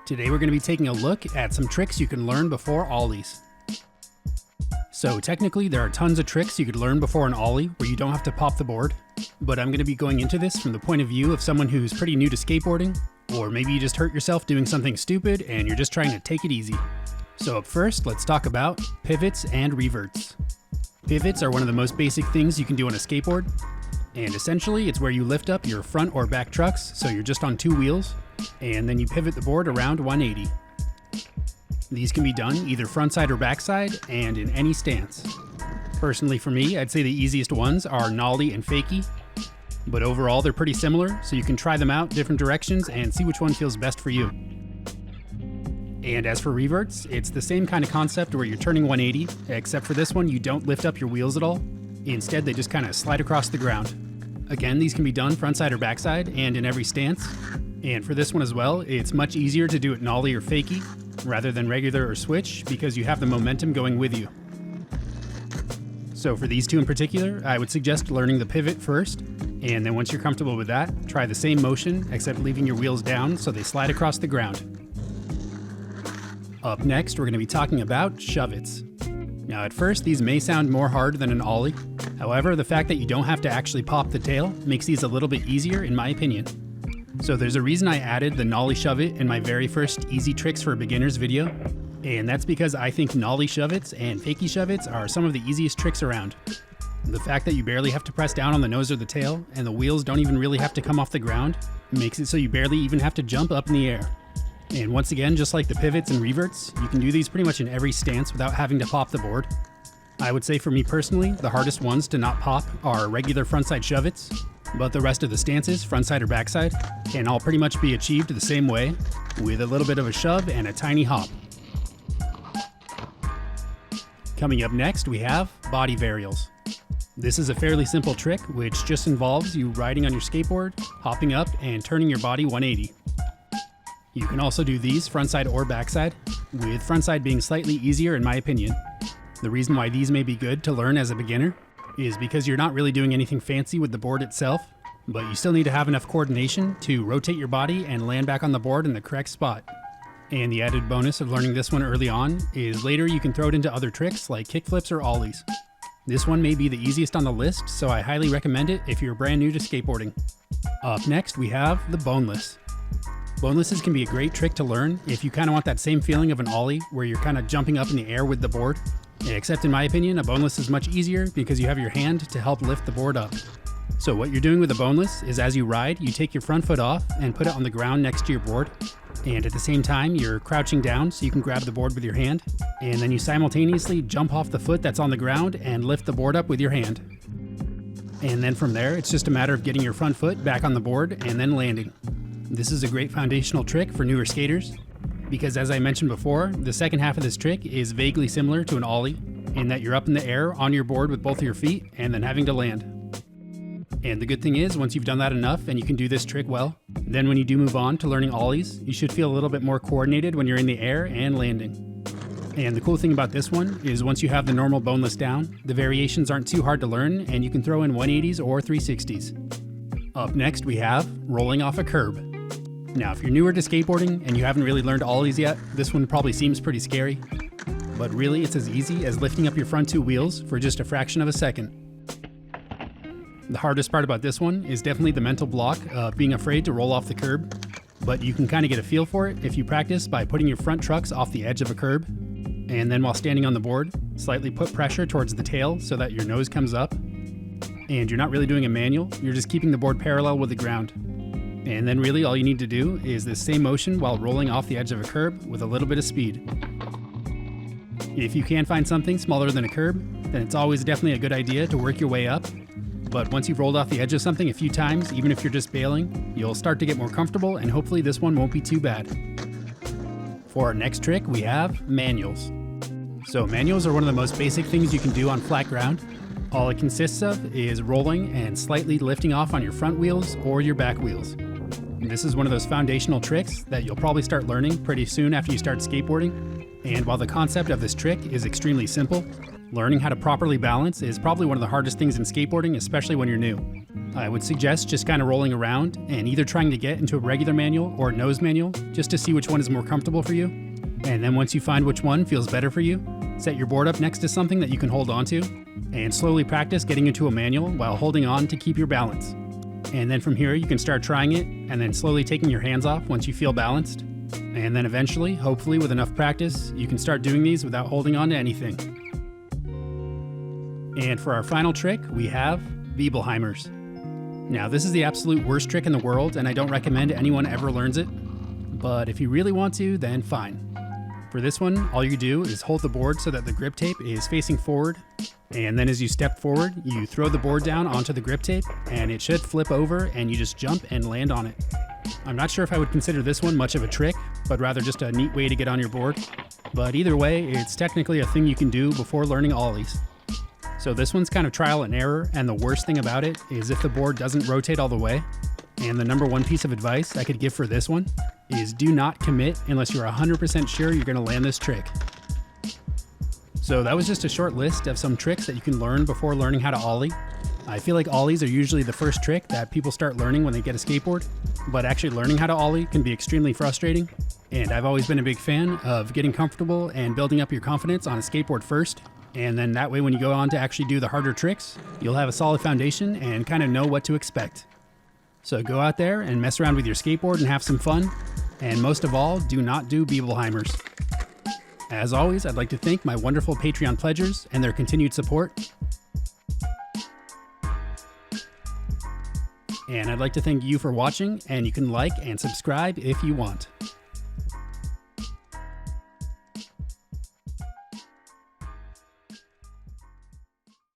Today we're going to be taking a look at some tricks you can learn before ollies. So technically there are tons of tricks you could learn before an ollie where you don't have to pop the board, but I'm going to be going into this from the point of view of someone who's pretty new to skateboarding, or maybe you just hurt yourself doing something stupid and you're just trying to take it easy. So up first, let's talk about pivots and reverts. Pivots are one of the most basic things you can do on a skateboard, and essentially it's where you lift up your front or back trucks so you're just on two wheels, and then you pivot the board around 180. These can be done either frontside or backside and in any stance. Personally for me, I'd say the easiest ones are Nollie and Fakie, but overall they're pretty similar, so you can try them out different directions and see which one feels best for you. And as for reverts, it's the same kind of concept where you're turning 180, except for this one you don't lift up your wheels at all. Instead they just kind of slide across the ground. Again, these can be done frontside or backside and in every stance. And for this one as well, it's much easier to do it Nollie or Fakie rather than regular or switch because you have the momentum going with you. So for these two in particular, I would suggest learning the pivot first, and then once you're comfortable with that, try the same motion except leaving your wheels down so they slide across the ground. Up next, we're going to be talking about Shuvits. Now at first, these may sound more hard than an ollie. However, the fact that you don't have to actually pop the tail makes these a little bit easier in my opinion. So there's a reason I added the Nollie Shuvit in my very first Easy Tricks for Beginners video, and that's because I think Nollie Shuvits and Fakie Shuvits are some of the easiest tricks around. The fact that you barely have to press down on the nose or the tail, and the wheels don't even really have to come off the ground, makes it so you barely even have to jump up in the air. And once again, just like the pivots and reverts, you can do these pretty much in every stance without having to pop the board. I would say for me personally, the hardest ones to not pop are regular frontside Shuvits, but the rest of the stances, frontside or backside, can all pretty much be achieved the same way, with a little bit of a shove and a tiny hop. Coming up next, we have body varials. This is a fairly simple trick, which just involves you riding on your skateboard, hopping up, and turning your body 180. You can also do these frontside or backside, with frontside being slightly easier in my opinion. The reason why these may be good to learn as a beginner is because you're not really doing anything fancy with the board itself, but you still need to have enough coordination to rotate your body and land back on the board in the correct spot. And the added bonus of learning this one early on is later you can throw it into other tricks like kickflips or ollies. This one may be the easiest on the list, so I highly recommend it if you're brand new to skateboarding. Up next we have the Boneless. Bonelesses can be a great trick to learn if you kind of want that same feeling of an ollie where you're kind of jumping up in the air with the board. Except in my opinion, a boneless is much easier because you have your hand to help lift the board up. So what you're doing with a boneless is as you ride, you take your front foot off and put it on the ground next to your board. And at the same time, you're crouching down so you can grab the board with your hand. And then you simultaneously jump off the foot that's on the ground and lift the board up with your hand. And then from there, it's just a matter of getting your front foot back on the board and then landing. This is a great foundational trick for newer skaters, because as I mentioned before, the second half of this trick is vaguely similar to an ollie, in that you're up in the air on your board with both of your feet and then having to land. And the good thing is, once you've done that enough and you can do this trick well, then when you do move on to learning ollies, you should feel a little bit more coordinated when you're in the air and landing. And the cool thing about this one is once you have the normal boneless down, the variations aren't too hard to learn and you can throw in 180s or 360s. Up next we have rolling off a curb. Now, if you're newer to skateboarding and you haven't really learned ollies yet, this one probably seems pretty scary. But really, it's as easy as lifting up your front two wheels for just a fraction of a second. The hardest part about this one is definitely the mental block of being afraid to roll off the curb, but you can kind of get a feel for it if you practice by putting your front trucks off the edge of a curb, and then while standing on the board, slightly put pressure towards the tail so that your nose comes up. And you're not really doing a manual, you're just keeping the board parallel with the ground. And then really all you need to do is this same motion while rolling off the edge of a curb with a little bit of speed. If you can find something smaller than a curb, then it's always definitely a good idea to work your way up. But once you've rolled off the edge of something a few times, even if you're just bailing, you'll start to get more comfortable and hopefully this one won't be too bad. For our next trick, we have manuals. So manuals are one of the most basic things you can do on flat ground. All it consists of is rolling and slightly lifting off on your front wheels or your back wheels. This is one of those foundational tricks that you'll probably start learning pretty soon after you start skateboarding. And while the concept of this trick is extremely simple, learning how to properly balance is probably one of the hardest things in skateboarding, especially when you're new. I would suggest just kind of rolling around and either trying to get into a regular manual or a nose manual just to see which one is more comfortable for you. And then once you find which one feels better for you, set your board up next to something that you can hold on to and slowly practice getting into a manual while holding on to keep your balance. And then from here you can start trying it and then slowly taking your hands off once you feel balanced. And then eventually, hopefully with enough practice, you can start doing these without holding on to anything. And for our final trick, we have Beebleheimers. Now this is the absolute worst trick in the world and I don't recommend anyone ever learns it, but if you really want to, then fine. For this one, all you do is hold the board so that the grip tape is facing forward, and then as you step forward, you throw the board down onto the grip tape and it should flip over and you just jump and land on it. I'm not sure if I would consider this one much of a trick, but rather just a neat way to get on your board. But either way, it's technically a thing you can do before learning ollies. So this one's kind of trial and error, and the worst thing about it is if the board doesn't rotate all the way. And the number one piece of advice I could give for this one is do not commit unless you're 100% sure you're going to land this trick. So that was just a short list of some tricks that you can learn before learning how to ollie. I feel like ollies are usually the first trick that people start learning when they get a skateboard, but actually learning how to ollie can be extremely frustrating. And I've always been a big fan of getting comfortable and building up your confidence on a skateboard first. And then that way when you go on to actually do the harder tricks, you'll have a solid foundation and kind of know what to expect. So go out there and mess around with your skateboard and have some fun. And most of all, do not do Beebleheimers. As always, I'd like to thank my wonderful Patreon pledgers and their continued support. And I'd like to thank you for watching, and you can like and subscribe if you want.